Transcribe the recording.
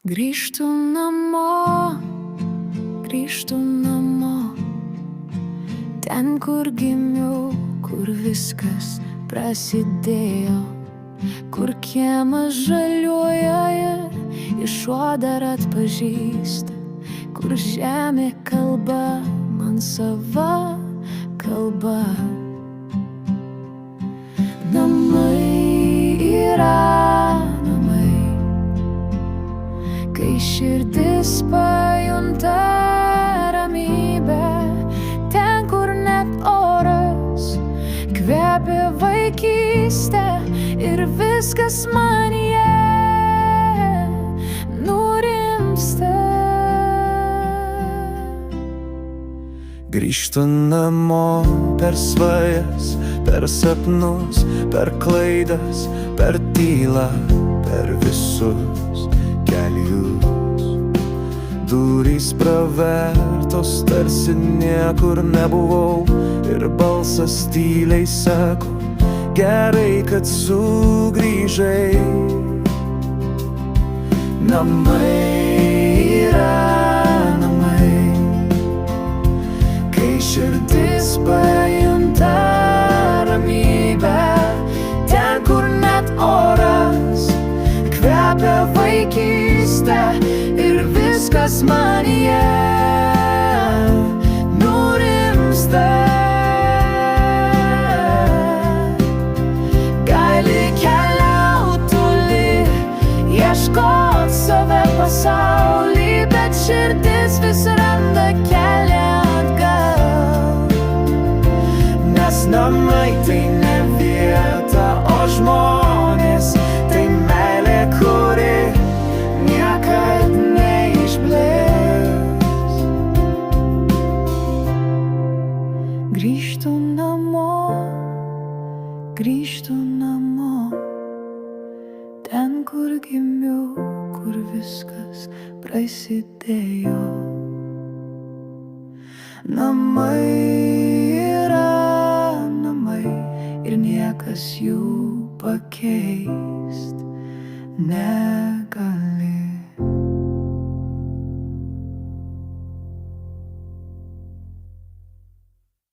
Grįžtu namo, grįžtu namo, ten, kur gimiau, kur viskas prasidėjo, kur kiemas žaliuoja ir šuo dar atpažįsta, kur žemė kalba man sava kalba. Namai yra namai, kai širdis pajunta ramybę, ten, kur net oras kvepia vaikystę ir viskas manyje nurimsta. Grįžtu namo per svajas, per sapnus, per klaidas, per tylą, per visus kelius. Durys pravertos, tarsi niekur nebuvau, ir balsas tyliai sako: gerai, kad sugrįžai. Namai yra namai, kai širdis pajunta ramybę, ten, kur net oras kvepia vaikystę ir viskas manyje nurimsta. Gali keliaut toli, ieškot save pasauly, bet širdis vis randa kelią atgal. Nes namai tai ne vieta, o žmonės tai meilė, kuri niekad neišblės. Grįžtu namo, grįžtu namo, ten, kur gimiau, kur viskas prasidėjo. Namai yra namai ir niekas jų pakeist negali.